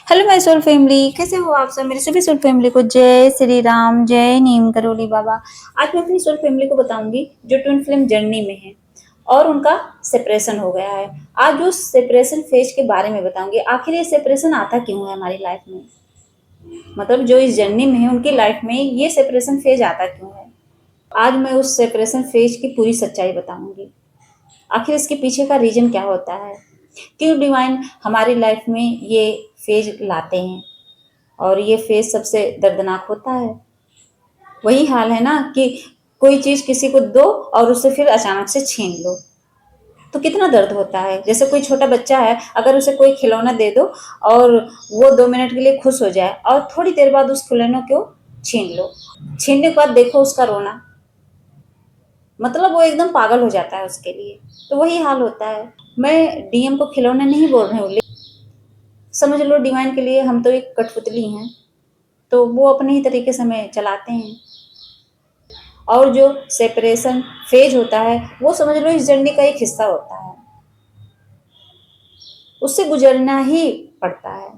Hello my soul family, कैसे हो आप सब। मेरे सभी सोल फैमिली को जय श्री राम, जय नीम करोली बाबा। आज मैं अपनी सोल फैमिली को बताऊंगी जो ट्विन फ्लेम जर्नी में है और उनका सेपरेशन हो गया है। आज उस सेपरेशन फेज के बारे में बताऊंगी। आखिर ये सेपरेशन आता क्यों है हमारी लाइफ में, मतलब जो इस जर्नी में है उनकी लाइफ में ये सेपरेशन फेज आता क्यों है। आज मैं उस सेपरेशन फेज की पूरी सच्चाई बताऊंगी। आखिर इसके पीछे का रीजन क्या होता है, क्यों डिवाइन हमारी लाइफ में ये फेज लाते हैं और ये फेज सबसे दर्दनाक होता है। वही हाल है ना कि कोई चीज किसी को दो और उससे फिर अचानक से छीन लो तो कितना दर्द होता है। जैसे कोई छोटा बच्चा है, अगर उसे कोई खिलौना दे दो और वो 2 मिनट के लिए खुश हो जाए और थोड़ी देर बाद उस खिलौने को छीन लो, छीनने के बाद देखो उसका रोना, मतलब वो एकदम पागल हो जाता है उसके लिए। तो वही हाल होता है। मैं डीएम को खिलौने नहीं बोल रही हूँ, समझ लो डिवाइन के लिए हम तो एक कठपुतली हैं, तो वो अपने ही तरीके से हमें चलाते हैं। और जो सेपरेशन फेज होता है वो समझ लो इस जर्नी का एक हिस्सा होता है, उससे गुजरना ही पड़ता है।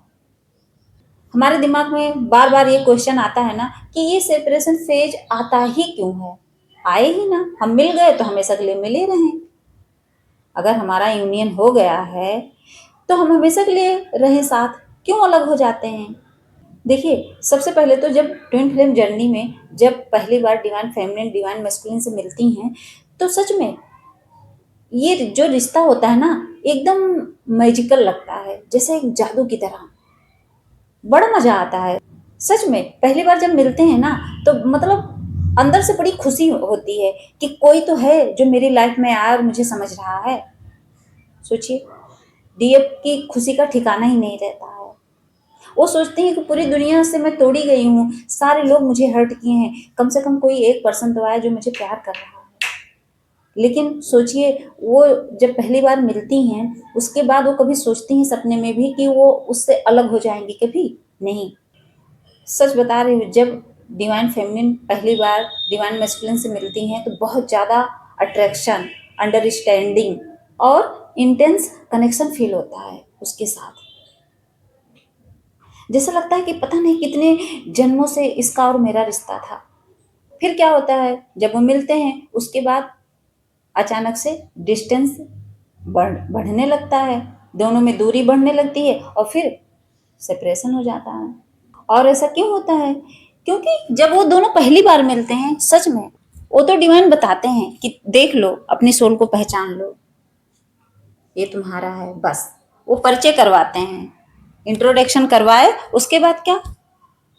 हमारे दिमाग में बार बार ये क्वेश्चन आता है ना कि ये सेपरेशन फेज आता ही क्यों है। आए ही ना, हम मिल गए तो हमेशा के लिए मिले रहें। अगर हमारा यूनियन हो गया है तो हम हमेशा के लिए रहें साथ, क्यों अलग हो जाते हैं। देखिए, सबसे पहले तो जब ट्विन फ्लेम जर्नी में जब पहली बार डिवाइन फेमिनिन डिवाइन मैस्कुलिन से मिलती हैं तो सच में ये जो रिश्ता होता है ना एकदम मैजिकल लगता है, जैसे एक जादू की तरह। बड़ा मजा आता है सच में। पहली बार जब मिलते हैं ना तो मतलब अंदर से बड़ी खुशी होती है कि कोई तो है जो मेरी लाइफ में आया और मुझे समझ रहा है। सोचिए, डीएफ की खुशी का ठिकाना ही नहीं रहता है। वो सोचती हैं कि पूरी दुनिया से मैं तोड़ी गई हूँ, सारे लोग मुझे हर्ट किए हैं, कम से कम कोई एक पर्सन तो आया जो मुझे प्यार कर रहा है। लेकिन सोचिए, वो जब पहली बार मिलती हैं उसके बाद वो कभी सोचती हैं सपने में भी कि वो उससे अलग हो जाएंगी? कभी नहीं। सच बता रही हूँ, जब डिवाइन फेमिनिन पहली बार डिवाइन मैस्कुलिन से मिलती हैं तो बहुत ज़्यादा अट्रैक्शन, अंडरस्टैंडिंग और इंटेंस कनेक्शन फील होता है उसके साथ। जैसा लगता है कि पता नहीं कितने जन्मों से इसका और मेरा रिश्ता था। फिर क्या होता है, जब वो मिलते हैं उसके बाद अचानक से डिस्टेंस बढ़ने लगता है, दोनों में दूरी बढ़ने लगती है और फिर सेपरेशन हो जाता है। और ऐसा क्यों होता है? क्योंकि जब वो दोनों पहली बार मिलते हैं सच में, वो तो डिवाइन बताते हैं कि देख लो, अपनी सोल को पहचान लो, ये तुम्हारा है। बस वो परिचय करवाते हैं, इंट्रोडक्शन करवाए, उसके बाद क्या,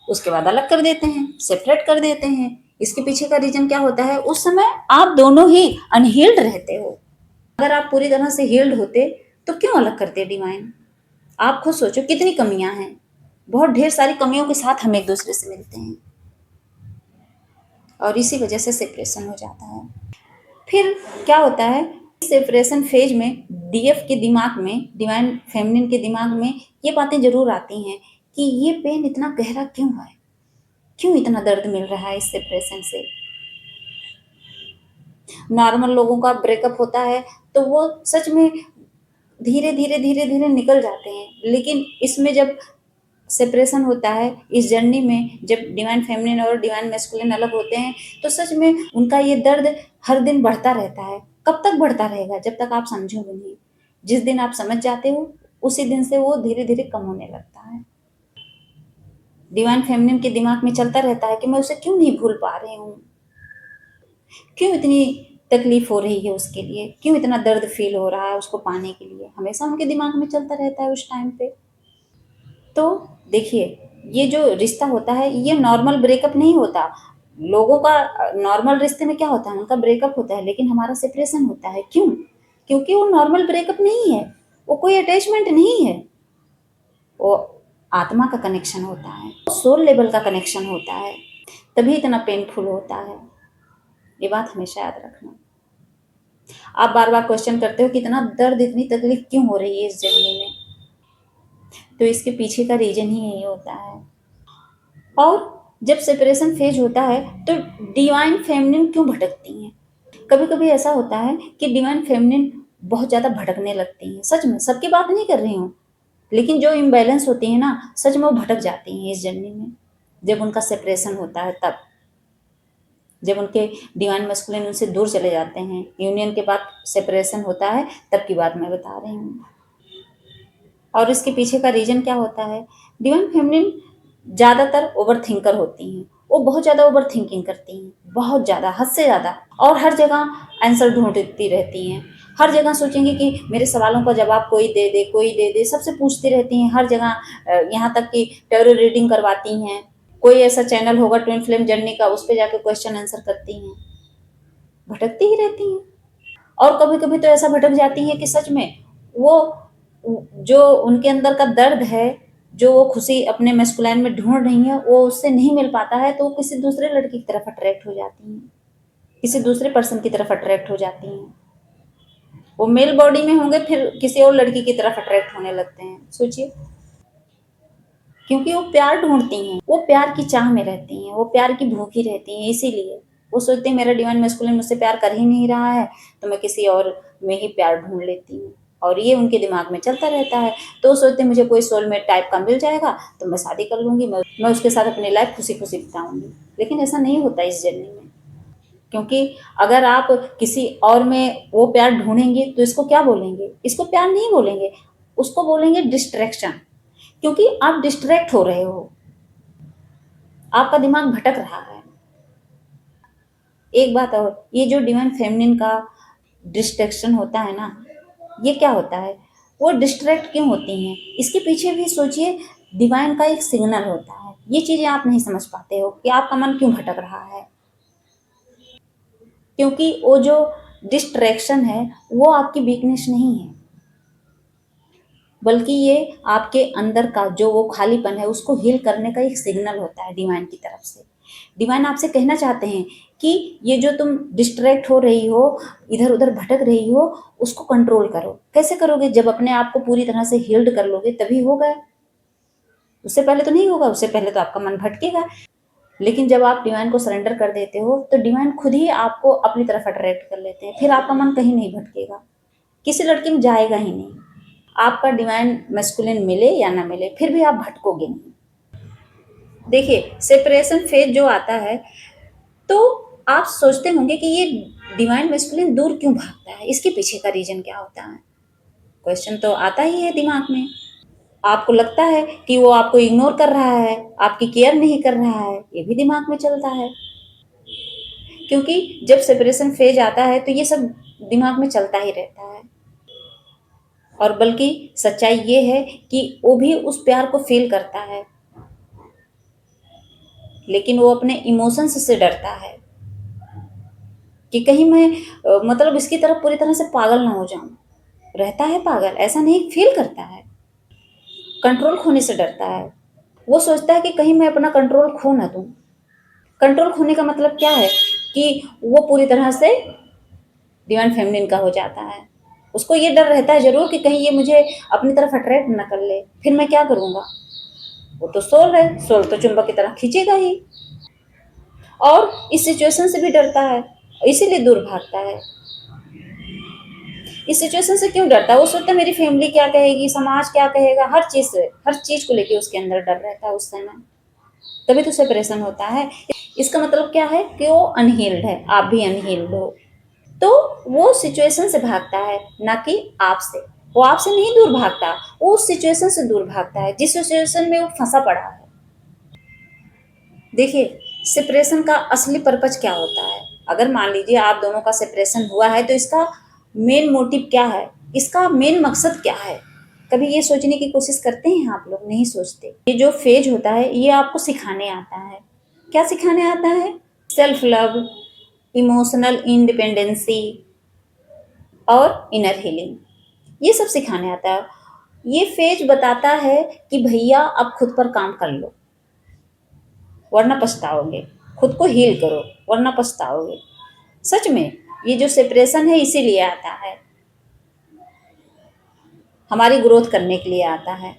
उसके बाद अलग कर देते हैं, सेपरेट कर देते हैं। इसके पीछे का रीजन क्या होता है? उस समय आप दोनों ही अनहील्ड रहते हो। अगर आप पूरी तरह से हील्ड होते तो क्यों अलग करते डिवाइन? आप खुद सोचो कितनी कमियां हैं। बहुत ढेर सारी कमियों के साथ हम एक दूसरे से मिलते हैं और इसी वजह से सेपरेशन हो जाता है। फिर क्या होता है, सेपरेशन फेज में डीएफ के दिमाग में, डिवाइन फेमिनिन के दिमाग में ये बातें जरूर आती हैं कि ये पेन इतना गहरा क्यों है, क्यों इतना दर्द मिल रहा है इस सेपरेशन से। नॉर्मल लोगों का ब्रेकअप होता है तो वो सच में धीरे धीरे धीरे धीरे निकल जाते हैं, लेकिन इसमें जब सेपरेशन होता है इस जर्नी में, जब डिवाइन फेमिनिन और डिवाइन मैस्कुलिन अलग होते हैं तो सच में उनका ये दर्द हर दिन बढ़ता रहता है। कब तक बढ़ता रहेगा? जब तक आप समझोगे नहीं। जिस दिन आप समझ जाते हो उसी दिन से वो धीरे धीरे कम होने लगता है। डिवाइन फेमिनिन के दिमाग में चलता रहता है कि मैं उसे क्यों नहीं भूल पा रही हूँ, क्यों इतनी तकलीफ हो रही है उसके लिए, क्यों इतना दर्द फील हो रहा है उसको पाने के लिए, हमेशा उनके दिमाग में चलता रहता है उस टाइम पे। तो देखिए, ये जो रिश्ता होता है ये नॉर्मल ब्रेकअप नहीं होता। लोगों का नॉर्मल रिश्ते में क्या होता है, उनका ब्रेकअप होता है, लेकिन हमारा सेपरेशन होता है। क्यों? क्योंकि वो नॉर्मल ब्रेकअप नहीं है, वो कोई अटैचमेंट नहीं है, वो आत्मा का कनेक्शन होता है, सोल लेवल का कनेक्शन होता है, तभी इतना पेनफुल होता है। ये बात हमेशा याद रखना। आप बार बार क्वेश्चन करते हो कि इतना दर्द, इतनी तकलीफ क्यों हो रही है इस जर्नी में, तो इसके पीछे का रीजन ही यही होता है। और जब सेपरेशन फेज होता है तो डिवाइन फेमिनिन क्यों भटकती हैं? कभी कभी ऐसा होता है कि डिवाइन फेमिनिन बहुत ज़्यादा भटकने लगती हैं। सच में, सबकी बात नहीं कर रही हूँ, लेकिन जो इम्बैलेंस होती है ना, सच में वो भटक जाती हैं इस जर्नी में, जब उनका सेपरेशन होता है तब, जब उनके डिवाइन मैस्कुलिन उनसे दूर चले जाते हैं, यूनियन के बाद सेपरेशन होता है, तब की बात मैं बता रही हूँ। और इसके पीछे का रीजन क्या होता है? डिवाइन फेमिनिन ज़्यादातर ओवर थिंकर होती हैं, वो बहुत ज़्यादा ओवर थिंकिंग करती हैं, बहुत ज़्यादा, हद से ज़्यादा, और हर जगह आंसर ढूंढती रहती हैं। हर जगह सोचेंगी कि मेरे सवालों का जवाब कोई दे दे, कोई दे दे, सबसे पूछती रहती हैं हर जगह। यहाँ तक कि टैरो रीडिंग करवाती हैं, कोई ऐसा चैनल होगा ट्विन फ्लेम जर्नी का, उस पर जाके क्वेश्चन आंसर करती हैं, भटकती ही रहती हैं। और कभी कभी तो ऐसा भटक जाती हैं कि सच में वो जो उनके अंदर का दर्द है, जो वो खुशी अपने मैस्कुलाइन में ढूंढ रही है, वो उससे नहीं मिल पाता है, तो वो किसी दूसरे लड़की की तरफ अट्रैक्ट हो जाती हैं, किसी दूसरे पर्सन की तरफ अट्रैक्ट हो जाती हैं। वो मेल बॉडी में होंगे, फिर किसी और लड़की की तरफ अट्रैक्ट होने लगते हैं। सोचिए, क्योंकि वो प्यार ढूंढती हैं, वो प्यार की चाह में रहती हैं, वो प्यार की भूखी रहती हैं। इसीलिए वो सोचते हैं मेरा डिवाइन मैस्कुलिन मुझसे प्यार कर ही नहीं रहा है, तो मैं किसी और में ही प्यार ढूंढ लेती हूँ, और ये उनके दिमाग में चलता रहता है। तो वो सोचते हैं मुझे कोई सोलमेट टाइप का मिल जाएगा तो मैं शादी कर लूंगी, मैं उसके साथ अपनी लाइफ खुशी खुशी बिताऊंगी। लेकिन ऐसा नहीं होता इस जर्नी में, क्योंकि अगर आप किसी और में वो प्यार ढूंढेंगे तो इसको क्या बोलेंगे? इसको प्यार नहीं बोलेंगे, उसको बोलेंगे डिस्ट्रैक्शन, क्योंकि आप डिस्ट्रैक्ट हो रहे हो, आपका दिमाग भटक रहा है। एक बात और, ये जो डिवाइन फेमिनिन का डिस्ट्रैक्शन होता है ना, ये क्या होता है? वो डिस्ट्रैक्ट क्यों होती हैं, इसके पीछे भी सोचिए, डिवाइन का एक सिग्नल होता है। ये चीजें आप नहीं समझ पाते हो कि आपका मन क्यों भटक रहा है, क्योंकि वो जो डिस्ट्रैक्शन है वो आपकी वीकनेस नहीं है, बल्कि ये आपके अंदर का जो वो खालीपन है उसको हील करने का एक सिग्नल होता है डिवाइन की तरफ से। डिवाइन आपसे कहना चाहते हैं कि ये जो तुम डिस्ट्रैक्ट हो रही हो, इधर उधर भटक रही हो, उसको कंट्रोल करो। कैसे करोगे? जब अपने आप को पूरी तरह से हील्ड कर लोगे तभी होगा, उससे पहले तो नहीं होगा, उससे पहले तो आपका मन भटकेगा। लेकिन जब आप डिवाइन को सरेंडर कर देते हो तो डिवाइन खुद ही आपको अपनी तरफ अट्रैक्ट कर लेते हैं, फिर आपका मन कहीं नहीं भटकेगा, किसी लड़की में जाएगा ही नहीं। आपका डिवाइन मैस्कुलिन मिले या ना मिले, फिर भी आप भटकोगे नहीं। देखिए, सेपरेशन फेज जो आता है, तो आप सोचते होंगे कि ये डिवाइन मैस्कुलिन दूर क्यों भागता है, इसके पीछे का रीजन क्या होता है? क्वेश्चन तो आता ही है दिमाग में। आपको लगता है कि वो आपको इग्नोर कर रहा है, आपकी केयर नहीं कर रहा है, ये भी दिमाग में चलता है, क्योंकि जब सेपरेशन फेज आता है तो ये सब दिमाग में चलता ही रहता है। और बल्कि सच्चाई ये है कि वो भी उस प्यार को फील करता है, लेकिन वो अपने इमोशंस से डरता है कि कहीं मैं मतलब इसकी तरफ पूरी तरह से पागल ना हो जाऊं। रहता है पागल, ऐसा नहीं, फील करता है, कंट्रोल खोने से डरता है। वो सोचता है कि कहीं मैं अपना कंट्रोल खो ना दूं। कंट्रोल खोने का मतलब क्या है? कि वो पूरी तरह से डिवाइन फेमिनिन का हो जाता है। उसको ये डर रहता है जरूर कि कहीं ये मुझे अपनी तरफ अट्रैक्ट ना कर ले, फिर मैं क्या करूंगा? वो तो सोल है, सोल तो चुंबक की तरह खींचेगा ही, और इस सिचुएशन से भी डरता है, इसीलिए दूर भागता है। इस सिचुएशन से क्यों डरता है? वो सोचता है मेरी फैमिली क्या कहेगी, समाज क्या कहेगा, हर चीज से, हर चीज को लेके उसके अंदर डर रहता है उस समय। तभी तो सेपरेशन होता है। इसका मतलब क्या है? कि वो अनहील्ड है, आप भी अनहील्ड हो, तो वो सिचुएशन से भागता है, ना कि आपसे। वो आपसे नहीं दूर भागता, वो उस सिचुएशन से दूर भागता है जिस सिचुएशन में वो फंसा पड़ा है। देखिए, सेपरेशन का असली पर्पज क्या होता है? अगर मान लीजिए आप दोनों का सेपरेशन हुआ है, तो इसका मेन मोटिव क्या है, इसका मेन मकसद क्या है? कभी ये सोचने की कोशिश करते हैं आप लोग? नहीं सोचते। ये जो फेज होता है ये आपको सिखाने आता है। क्या सिखाने आता है? सेल्फ लव, इमोशनल इंडिपेंडेंसी और इनर हीलिंग, ये सब सिखाने आता है। ये फेज बताता है कि भैया अब खुद पर काम कर लो वरना पछताओगे, खुद को हील करो वरना पछताओगे। सच में ये जो सेपरेशन है इसीलिए आता है, हमारी ग्रोथ करने के लिए आता है।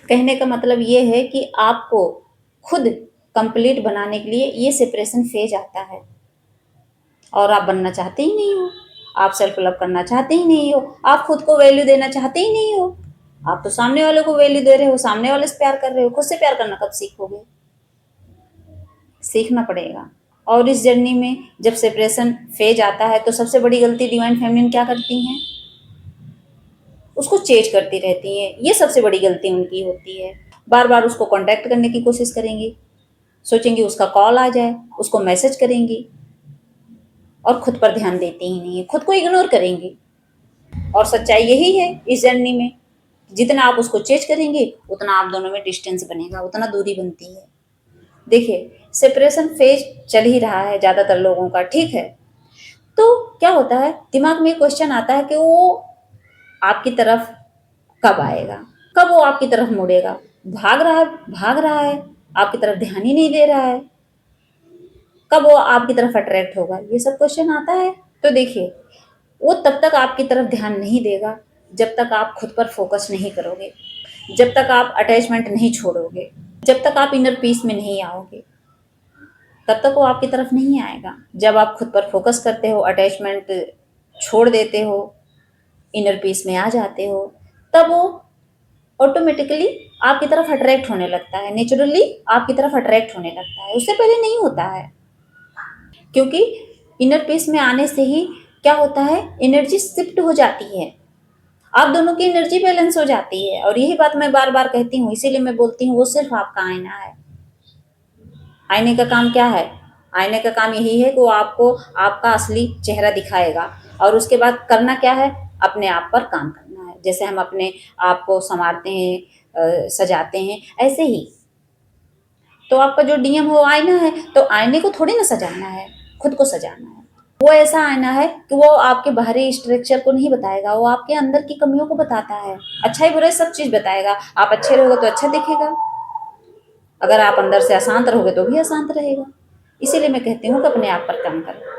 कहने का मतलब ये है कि आपको खुद कंप्लीट बनाने के लिए ये सेपरेशन फेज आता है, और आप बनना चाहते ही नहीं हो, आप सेल्फ लव करना चाहते ही नहीं हो, आप खुद को वैल्यू देना चाहते ही नहीं हो, आप तो सामने वाले को वैल्यू दे रहे हो, सामने वाले से प्यार कर रहे हो, खुद से प्यार करना कब सीखोगे? सीखना पड़ेगा। और इस जर्नी में जब सेपरेशन फेज आता है तो सबसे बड़ी गलती डिवाइन फेमिनिन क्या करती हैं? उसको चेंज करती रहती हैं। ये सबसे बड़ी गलती उनकी होती है। बार बार उसको कांटेक्ट करने की कोशिश करेंगी, सोचेंगी उसका कॉल आ जाए, उसको मैसेज करेंगी और खुद पर ध्यान देती ही नहीं है, खुद को इग्नोर करेंगी। और सच्चाई यही है इस जर्नी में, जितना आप उसको चेंज करेंगे उतना आप दोनों में डिस्टेंस बनेगा, उतना दूरी बनती है। देखिए, सेपरेशन फेज चल ही रहा है ज़्यादातर लोगों का, ठीक है? तो क्या होता है, दिमाग में क्वेश्चन आता है कि वो आपकी तरफ कब आएगा, कब वो आपकी तरफ मुड़ेगा? भाग रहा है, आपकी तरफ ध्यान ही नहीं दे रहा है, कब वो आपकी तरफ अट्रैक्ट होगा? ये सब क्वेश्चन आता है। तो देखिए, वो तब तक आपकी तरफ ध्यान नहीं देगा जब तक आप खुद पर फोकस नहीं करोगे, जब तक आप अटैचमेंट नहीं छोड़ोगे, जब तक आप इनर पीस में नहीं आओगे, तब तक वो आपकी तरफ नहीं आएगा। जब आप खुद पर फोकस करते हो, अटैचमेंट छोड़ देते हो, इनर पीस में आ जाते हो, तब वो ऑटोमेटिकली आपकी तरफ अट्रैक्ट होने लगता है, नेचुरली आपकी तरफ अट्रैक्ट होने लगता है। उससे पहले नहीं होता है, क्योंकि इनर पीस में आने से ही क्या होता है, एनर्जी शिफ्ट हो जाती है, आप दोनों की एनर्जी बैलेंस हो जाती है। और यही बात मैं बार बार कहती हूँ, इसीलिए मैं बोलती हूँ वो सिर्फ आपका आईना है। आईने का काम क्या है? आईने का काम यही है कि वो आपको आपका असली चेहरा दिखाएगा, और उसके बाद करना क्या है, अपने आप पर काम करना है। जैसे हम अपने आप को संवारते हैं, सजाते हैं, ऐसे ही तो आपका जो डीएम हो आईना है, तो आईने को थोड़ी ना सजाना है, खुद को सजाना है। वो ऐसा आईना है कि वो आपके बाहरी स्ट्रक्चर को नहीं बताएगा, वो आपके अंदर की कमियों को बताता है। अच्छा ही बुरा सब चीज बताएगा। आप अच्छे रहोगे तो अच्छा दिखेगा, अगर आप अंदर से अशांत रहोगे तो भी अशांत रहेगा। इसीलिए मैं कहती हूँ कि अपने आप पर काम करो।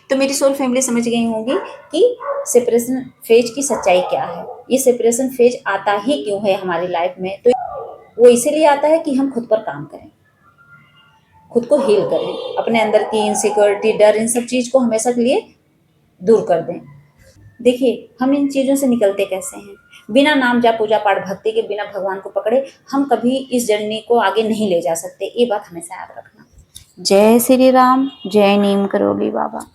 तो मेरी सोल फैमिली समझ गई होंगी कि सेपरेशन फेज की सच्चाई क्या है। ये सेपरेशन फेज आता ही क्यों है हमारी लाइफ में? तो वो इसीलिए आता है कि हम खुद पर काम करें, खुद को हील करें, अपने अंदर की इनसिक्योरिटी, डर, इन सब चीज को हमेशा के लिए दूर कर दें। देखिए, हम इन चीजों से निकलते कैसे हैं? बिना नाम जाप, पूजा पाठ, भक्ति के बिना भगवान को पकड़े हम कभी इस जर्नी को आगे नहीं ले जा सकते। ये बात हमेशा याद रखना। जय श्री राम, जय नीम करोली बाबा।